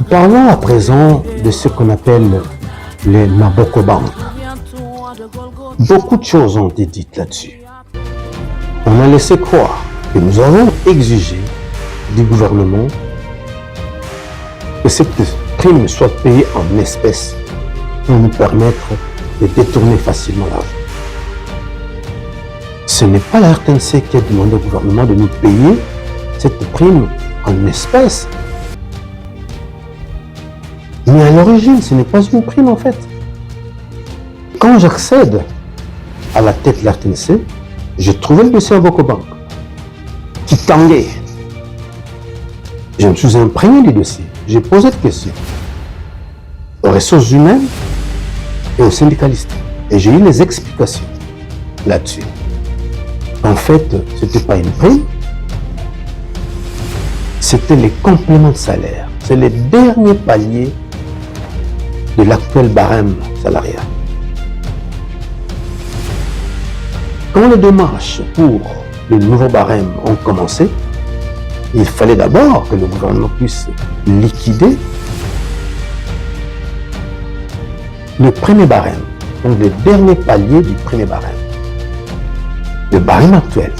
Parlons à présent de ce qu'on appelle les Maboko Bank. Beaucoup de choses ont été dites là-dessus. On a laissé croire que nous avons exigé du gouvernement que cette prime soit payée en espèces pour nous permettre de détourner facilement l'argent. Ce n'est pas la RTNC qui a demandé au gouvernement de nous payer cette prime en espèces. Mais à l'origine, ce n'est pas une prime en fait. Quand j'accède à la tête de la RTNC, j'ai trouvé le dossier Maboko Bank qui tanguait. Je me suis imprégné du dossier. J'ai posé des questions aux ressources humaines et aux syndicalistes. Et j'ai eu les explications là-dessus. En fait, ce n'était pas une prime, c'était les compléments de salaire. C'est les derniers paliers de l'actuel barème salarial. Quand les démarches pour le nouveau barème ont commencé, il fallait d'abord que le gouvernement puisse liquider le premier barème, donc le dernier palier du premier barème, le barème actuel.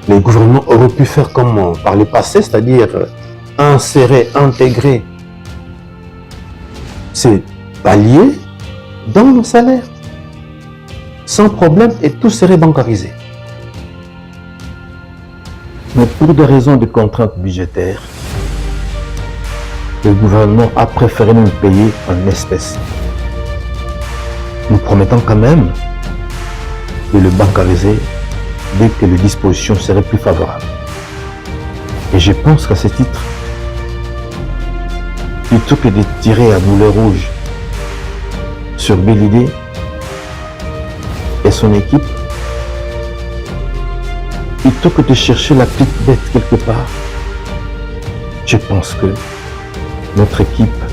Le gouvernement aurait pu faire comme par le passé, c'est-à-dire insérer, intégrer ces paliers dans le salaire, sans problème, et tout serait bancarisé. Mais pour des raisons de contraintes budgétaires, le gouvernement a préféré nous payer en espèces, nous promettant quand même de le bancariser dès que les dispositions seraient plus favorables. Et je pense qu'à ce titre, plutôt que de tirer à boulet rouge sur Belidé et son équipe, plutôt que de chercher la petite bête quelque part, je pense que notre équipe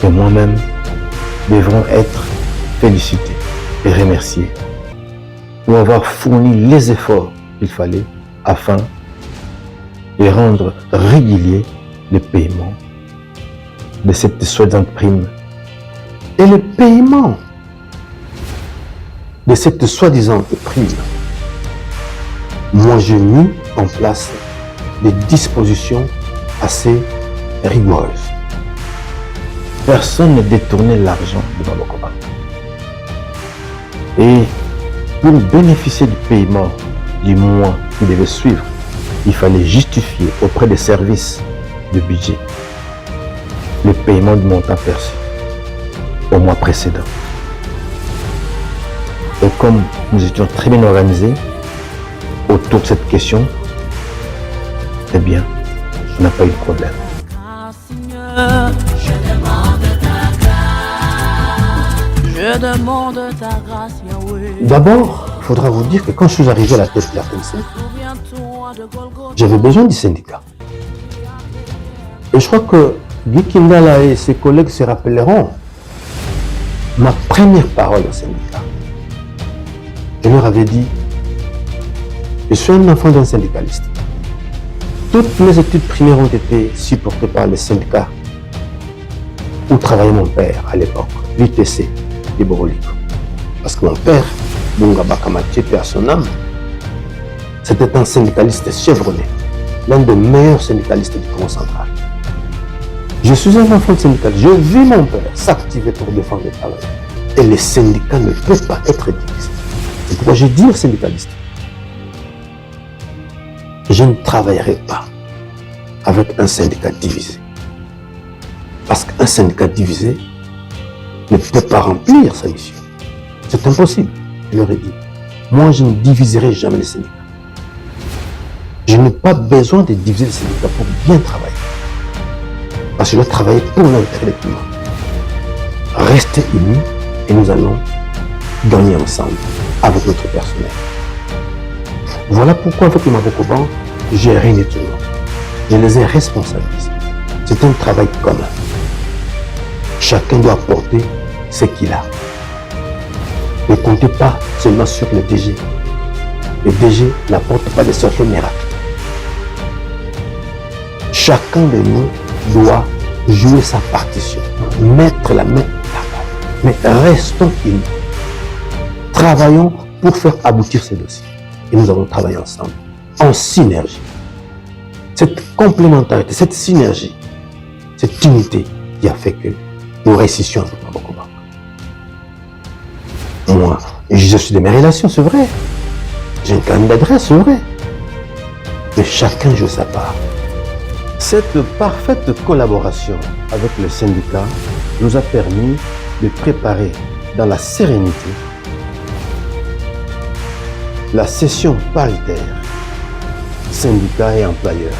et moi-même devront être félicités et remerciés pour avoir fourni les efforts qu'il fallait afin de rendre régulier le paiement de cette soi-disant prime et le paiement de cette soi-disant prime. Moi, j'ai mis en place des dispositions assez rigoureuses. Personne ne détournait l'argent de Maboko Bank. Et pour bénéficier du paiement du mois qui devait suivre, il fallait justifier auprès des services de budget le paiement du montant perçu au mois précédent. Et comme nous étions très bien organisés autour de cette question, eh bien, on n'a pas eu de problème. D'abord, il faudra vous dire que quand je suis arrivé à la tête de la RTNC, j'avais besoin du syndicat. Et je crois que Guy Kindala et ses collègues se rappelleront ma première parole au syndicat. Je leur avais dit, je suis un enfant d'un syndicaliste. Toutes mes études primaires ont été supportées par les syndicats où travaillait mon père à l'époque, l'UTC de Boroliko. Parce que mon père, Bungaba Kamachi, paix à son âme, c'était un syndicaliste chevronné, l'un des meilleurs syndicalistes du Congo central. Je suis un enfant de syndical. Je vis mon père s'activer pour défendre les travailleurs. Et les syndicats ne peuvent pas être divisés. C'est pourquoi je dis aux syndicalistes, je ne travaillerai pas avec un syndicat divisé. Parce qu'un syndicat divisé ne peut pas remplir sa mission. C'est impossible, je leur ai dit. Moi, je ne diviserai jamais les syndicats. Je n'ai pas besoin de diviser les syndicats pour bien travailler. Parce que je dois travailler pour l'intérêt de tout le monde. Restez unis et nous allons gagner ensemble avec notre personnel. Voilà pourquoi avec le Maboko Bank, j'ai réuni tout le monde. Je les ai responsabilisés. C'est un travail commun. Chacun doit apporter ce qu'il a. Ne comptez pas seulement sur le DG. Le DG n'apporte pas des sorties miracles. chacun de nous doit jouer sa partition, mettre la main à la pâte. Mais restons unis. Travaillons pour faire aboutir ces dossiers. Et nous avons travaillé ensemble, en synergie. Cette complémentarité, cette synergie, cette unité qui a fait que nous réussissions avec Maboko Bank. Moi, je suis de mes relations, c'est vrai. J'ai une carnet d'adresse, c'est vrai. Mais chacun joue sa part. Cette parfaite collaboration avec le syndicat nous a permis de préparer dans la sérénité la session paritaire syndicats et employeurs,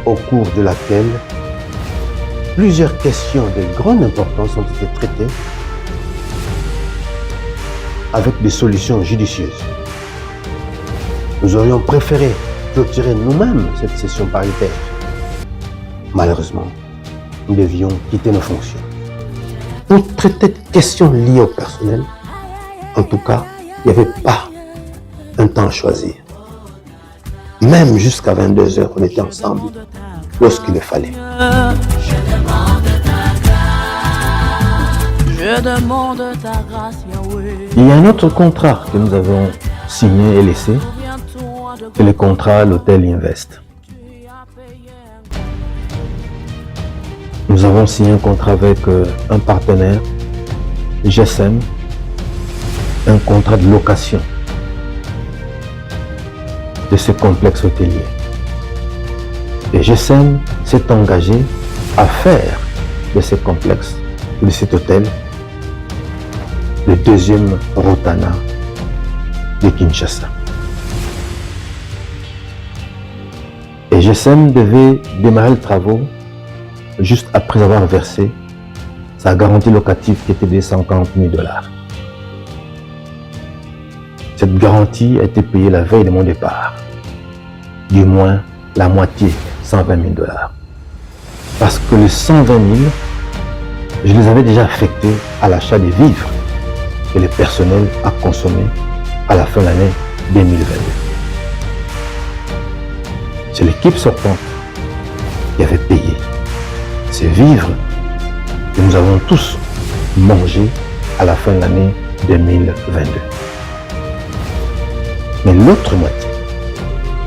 au cours de laquelle plusieurs questions de grande importance ont été traitées avec des solutions judicieuses. Nous aurions préféré clôturer nous-mêmes cette session paritaire. Malheureusement, nous devions quitter nos fonctions. Pour traiter de questions liées au personnel, en tout cas, il n'y avait pas un temps à choisir. Même jusqu'à 22h, on était ensemble lorsqu'il le fallait. Il y a un autre contrat que nous avons signé et laissé, c'est le contrat à l'hôtel Invest. Nous avons signé un contrat avec un partenaire, GSM, un contrat de location de ce complexe hôtelier. Et GSM s'est engagé à faire de ce complexe, de cet hôtel, le deuxième Rotana de Kinshasa. Et GSM devait démarrer les travaux juste après avoir versé sa garantie locative qui était de $140 000. Cette garantie a été payée la veille de mon départ, du moins la moitié, $120 000. Parce que les 120 000, je les avais déjà affectés à l'achat des vivres que le personnel a consommé à la fin de l'année 2022. C'est l'équipe sortante qui avait payé ces vivres que nous avons tous mangés à la fin de l'année 2022. Mais l'autre moitié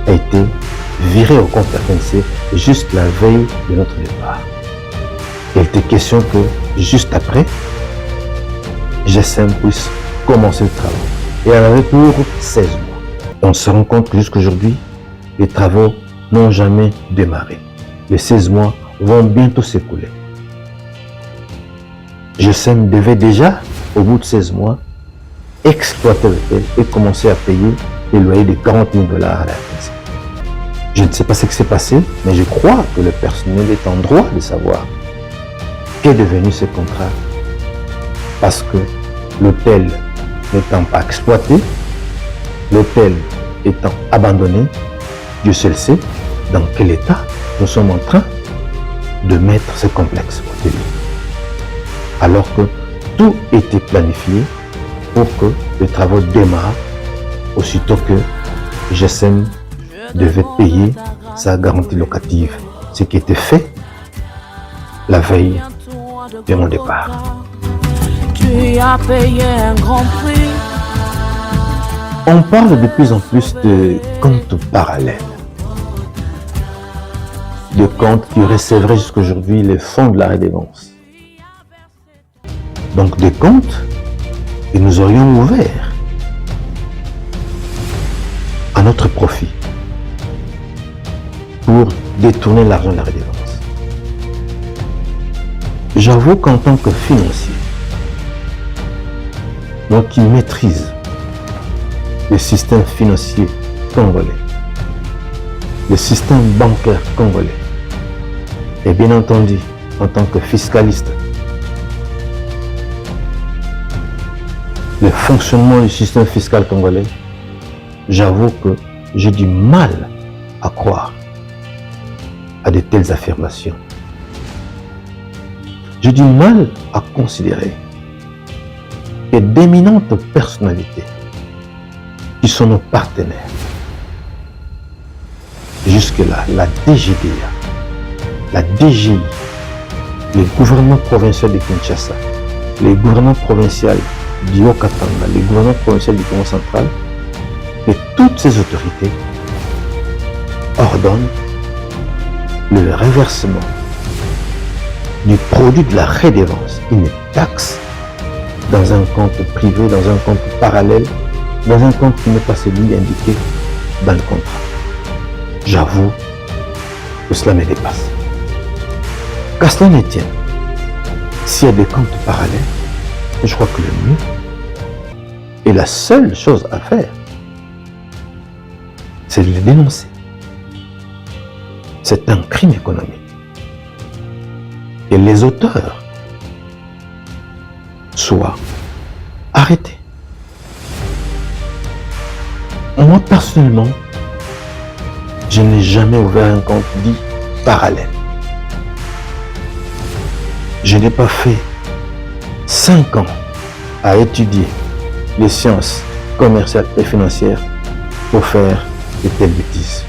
a été virée au compte FNC juste la veille de notre départ. Il était question que juste après, GSM puisse commencer le travail. Et elle avait pour 16 mois. On se rend compte que jusqu'aujourd'hui, les travaux n'ont jamais démarré. Les 16 mois vont bientôt s'écouler. GSM devait déjà, au bout de 16 mois, exploiter l'hôtel et commencer à payer les loyers de $40 000 à la FNC. Je ne sais pas ce qui s'est passé, mais je crois que le personnel est en droit de savoir qu'est devenu ce contrat, parce que l'hôtel n'étant pas exploité, l'hôtel étant abandonné, Dieu seul sait dans quel état nous sommes en train de mettre ce complexe hôtelier. Alors que tout était planifié pour que les travaux démarrent aussitôt que GSM devait payer sa garantie locative, ce qui était fait la veille de mon départ. Tu as payé un grand prix. On parle de plus en plus de comptes parallèles, de comptes qui recevraient jusqu'aujourd'hui les fonds de la redevance. Donc des comptes que nous aurions ouverts à notre profit pour détourner l'argent de la redevance. J'avoue qu'en tant que financier, moi qui maîtrise le système financier congolais, le système bancaire congolais, et bien entendu, en tant que fiscaliste, le fonctionnement du système fiscal congolais, j'avoue que j'ai du mal à croire à de telles affirmations. J'ai du mal à considérer que d'éminentes personnalités qui sont nos partenaires, Jusque-là, la DGDA, la DGI, les gouvernements provinciaux de Kinshasa, les gouvernements provinciaux du Haut-Katanga, les gouvernements provinciaux du Congo central, et toutes ces autorités ordonnent le reversement du produit de la redevance, une taxe, dans un compte privé, dans un compte parallèle, dans un compte qui n'est pas celui indiqué dans le contrat. J'avoue que cela me dépasse. Qu'à cela ne tienne, s'il y a des comptes parallèles, je crois que le mieux et la seule chose à faire, c'est de les dénoncer. C'est un crime économique. Et les auteurs soient arrêtés. Moi, personnellement, je n'ai jamais ouvert un compte dit parallèle. Je n'ai pas fait 5 ans à étudier les sciences commerciales et financières pour faire de telles bêtises.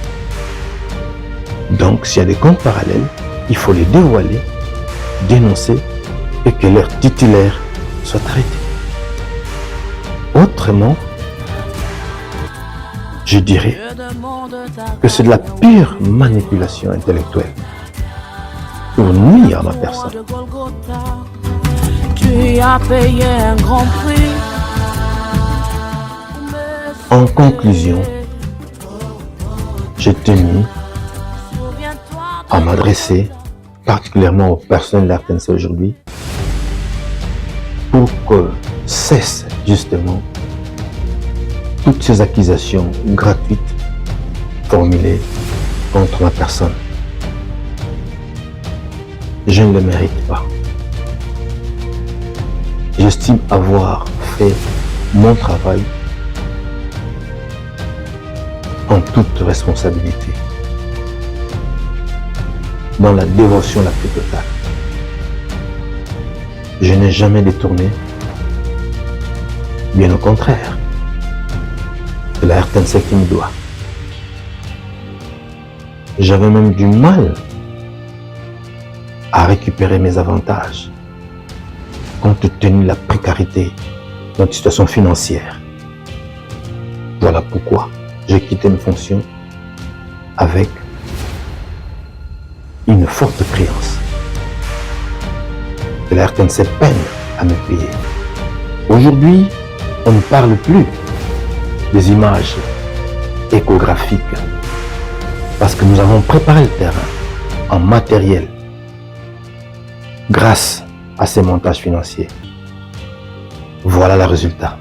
Donc, s'il y a des comptes parallèles, il faut les dévoiler, dénoncer et que leurs titulaires soient traités. Autrement, je dirais que c'est de la pure manipulation intellectuelle pour nuire à ma personne. Tu as payé un grand prix. En conclusion, j'ai tenu à m'adresser particulièrement aux personnes de l'RTNC aujourd'hui pour que cessent justement toutes ces accusations gratuites formulées contre ma personne. Je ne le mérite pas. J'estime avoir fait mon travail en toute responsabilité, dans la dévotion la plus totale. Je n'ai jamais détourné, bien au contraire, c'est la RTNC qui me doit. J'avais même du mal à récupérer mes avantages, compte tenu de la précarité de notre situation financière. Voilà pourquoi j'ai quitté mes fonctions avec une forte créance. Et la RTNC peine à me payer. Aujourd'hui, on ne parle plus des images échographiques parce que nous avons préparé le terrain en matériel grâce à ces montages financiers. Voilà le résultat.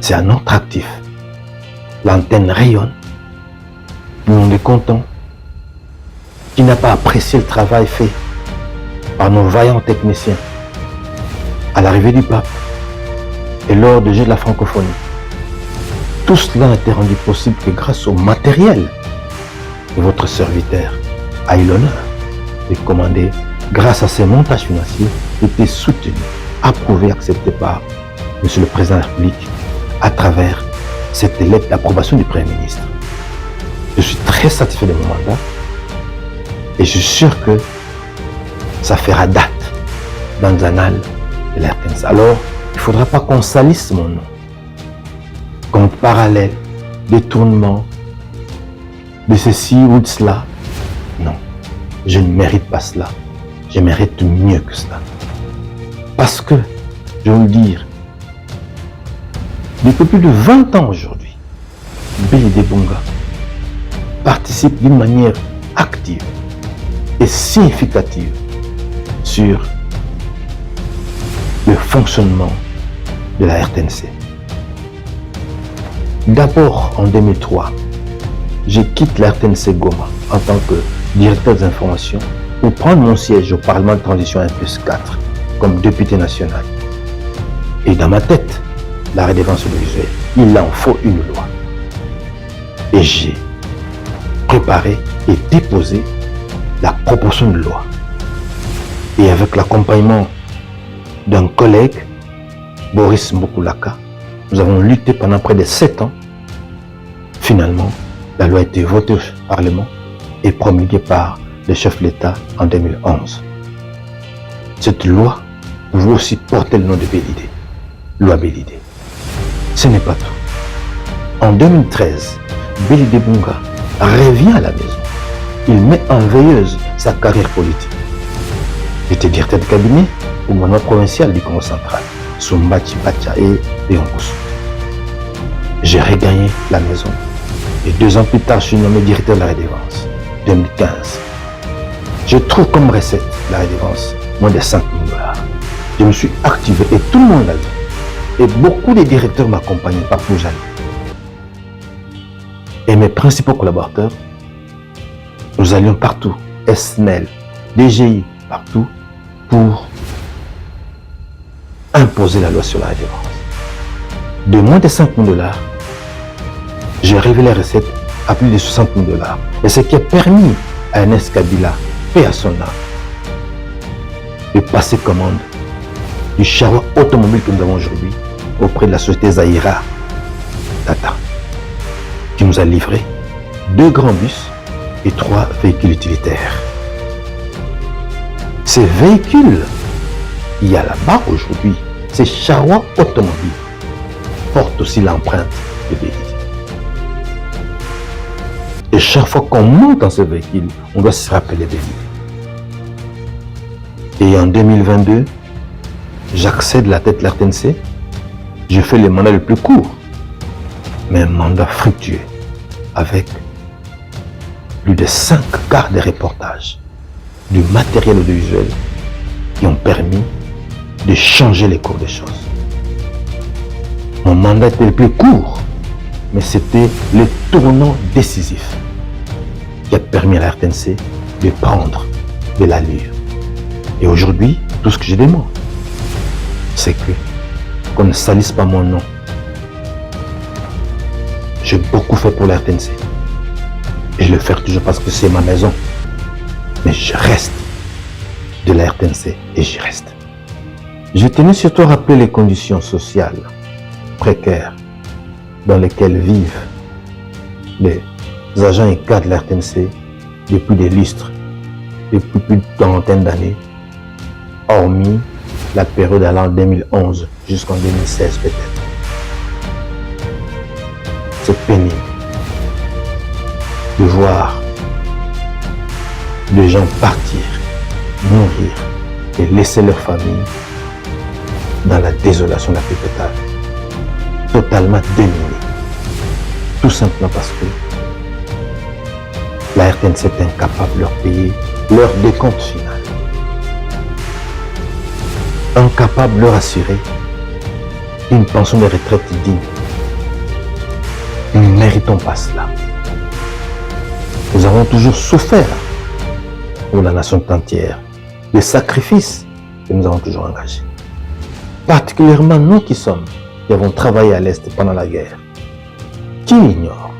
C'est un autre actif. L'antenne rayonne. Nous on est contents. Qui n'a pas apprécié le travail fait par nos vaillants techniciens à l'arrivée du pape et lors du jeu de la francophonie. Tout cela a été rendu possible que grâce au matériel que votre serviteur a eu l'honneur de commander grâce à ces montages financiers qui étaient soutenus, approuvés, acceptés par M. le Président de la République à travers cette lettre d'approbation du Premier ministre. Je suis très satisfait de mon mandat et je suis sûr que ça fera date dans les annales de la RTNC. Alors, il ne faudra pas qu'on salisse mon nom comme parallèle, détournement de ceci ou de cela. Non, je ne mérite pas cela. Je mérite mieux que cela. Parce que, je vais vous le dire, depuis plus de 20 ans aujourd'hui, BD Bunga participe d'une manière active et significative sur le fonctionnement de la RTNC. D'abord, en 2003, je quitte la RTNC Goma en tant que directeur des informations pour prendre mon siège au Parlement de transition 1+4 comme député national. Et dans ma tête, la redevance audiovisuelle, il en faut une loi. Et j'ai préparé et déposé la proposition de loi. Et avec l'accompagnement d'un collègue, Boris Mbokulaka, nous avons lutté pendant près de 7 ans, finalement, La loi a été votée au Parlement et promulguée par le chef de l'État en 2011. Cette loi pouvait aussi porter le nom de Bélidé, loi Bélidé. Ce n'est pas tout. En 2013, Bélidé Bunga revient à la maison. Il met en veilleuse sa carrière politique. J'étais directeur de cabinet au gouvernement provincial du Congo central, Sumbachi Bacha et Léongousou. J'ai regagné la maison et 2 ans plus tard, je suis nommé directeur de la redevance, 2015. Je trouve comme recette la redevance moins de 5 000 $. Je me suis activé et tout le monde l'a vu. Et beaucoup de directeurs m'accompagnaient partout où j'allais. Et mes principaux collaborateurs, nous allions partout, SNEL, DGI, partout, pour imposer la loi sur la redevance. De moins de 5 000 $, j'ai révélé la recette à plus de 60 000 $. Et ce qui a permis à Ernest Kabila, paix à son âme, de passer commande du charroi automobile que nous avons aujourd'hui auprès de la société Zahira Tata, qui nous a livré 2 grands bus et 3 véhicules utilitaires. Ces véhicules, il y a là-bas aujourd'hui, ces charrois automobiles portent aussi l'empreinte de Bélidé. Et chaque fois qu'on monte dans ce véhicule, on doit se rappeler Bélidé. Et en 2022, j'accède à la tête de l'RTNC. Je fais le mandat le plus court, mais un mandat fructueux, avec plus de 5 quarts de reportages, du matériel audiovisuel qui ont permis de changer les cours des choses. Mon mandat était le plus court, mais c'était le tournant décisif qui a permis à la RTNC de prendre de l'allure. Et aujourd'hui, tout ce que je demande, c'est qu'on ne salisse pas mon nom. J'ai beaucoup fait pour la RTNC. Et je le fais toujours parce que c'est ma maison. Mais je reste de la RTNC et j'y reste. Je tenais surtout à rappeler les conditions sociales précaires dans lesquelles vivent les agents et cadres de la RTNC depuis des lustres, depuis plus de quarantaine d'années, hormis la période allant de 2011 jusqu'en 2016 peut-être. C'est pénible de voir des gens partir, mourir et laisser leur famille dans la désolation la plus totale, totalement démunis. Tout simplement parce que la RTNC est incapable de leur payer leur décompte final. Incapable de leur assurer une pension de retraite digne. Nous ne méritons pas cela. Nous avons toujours souffert pour la nation entière des sacrifices que nous avons toujours engagés. Particulièrement nous qui avons travaillé à l'Est pendant la guerre. Qui ignore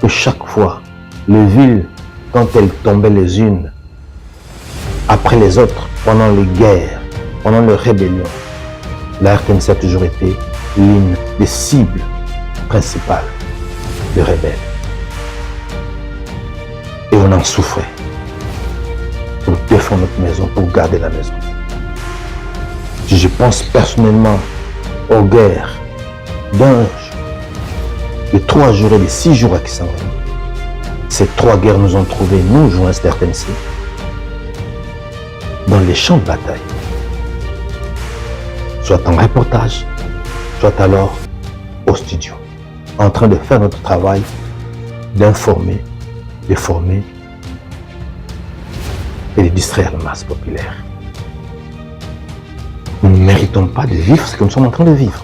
que chaque fois, les villes, quand elles tombaient les unes après les autres, pendant les guerres, pendant les rébellions, la RTNC a toujours été l'une des cibles principales des rebelles. Et on en souffrait pour défendre notre maison, pour garder la maison. Je pense personnellement aux guerres de 3 jours et de 6 jours à Kisangani. Ces 3 guerres nous ont trouvés, nous, journalistes d'RTNC, dans les champs de bataille. Soit en reportage, soit alors au studio, en train de faire notre travail, d'informer, de former et de distraire la masse populaire. Nous ne méritons pas de vivre ce que nous sommes en train de vivre.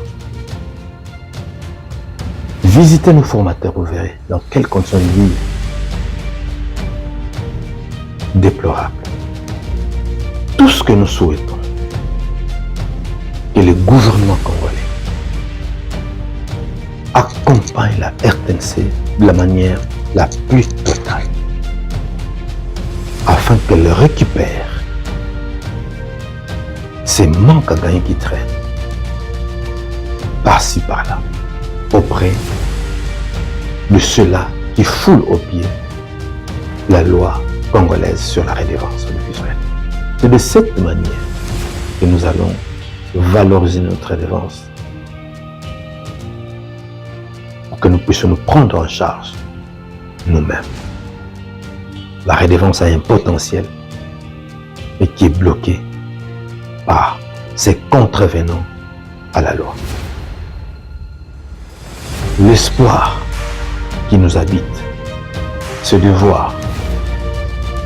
Visitez nos formateurs, vous verrez dans quelles conditions ils vivent. Déplorables. Tout ce que nous souhaitons, que le gouvernement congolais accompagne la RTNC de la manière la plus totale, afin qu'elle récupère ces manques à gagner qui traînent par-ci par-là auprès de ceux-là qui foule aux pieds la loi congolaise sur la redevance audiovisuelle. C'est de cette manière que nous allons valoriser notre redevance pour que nous puissions nous prendre en charge nous-mêmes. La redevance a un potentiel, mais qui est bloqué par ces contrevenants à la loi. L'espoir qui nous habite, c'est de voir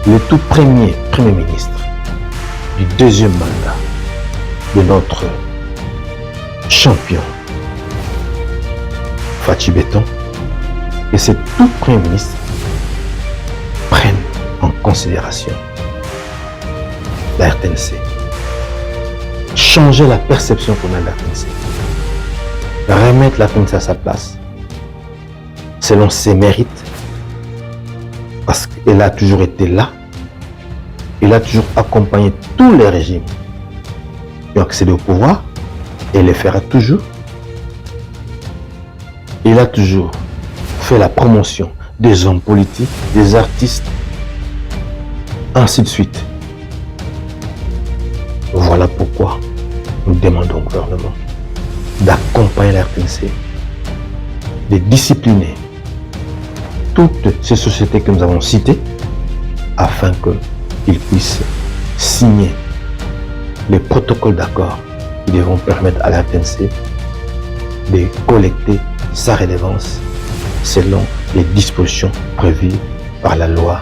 le tout premier Premier ministre du deuxième mandat de notre champion Fachi Béton, et ce tout Premier ministre prenne en considération la RTNC, changer la perception qu'on a de la RTNC, remettre la RTNC à sa place selon ses mérites, parce qu'elle a toujours été là, elle a toujours accompagné tous les régimes qui ont accédé au pouvoir, et le fera toujours. Il a toujours fait la promotion des hommes politiques, des artistes, ainsi de suite. Voilà pourquoi nous demandons au gouvernement d'accompagner la RTNC, de discipliner toutes ces sociétés que nous avons citées, afin qu'ils puissent signer les protocoles d'accord qui devront permettre à la RTNC de collecter sa redevance selon les dispositions prévues par la loi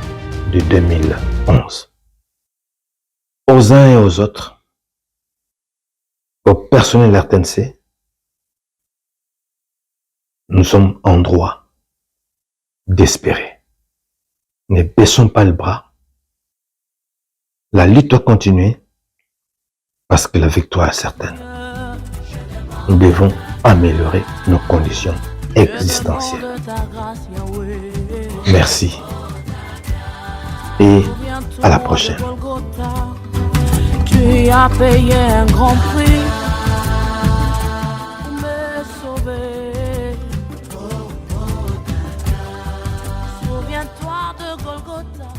de 2011. Aux uns et aux autres, au personnel de la RTNC, nous sommes en droit d'espérer. Ne baissons pas le bras. La lutte doit continuer parce que la victoire est certaine. Nous devons améliorer nos conditions existentielles. Merci et à la prochaine. Tu as payé un grand prix pour me sauver. Souviens-toi de Golgotha.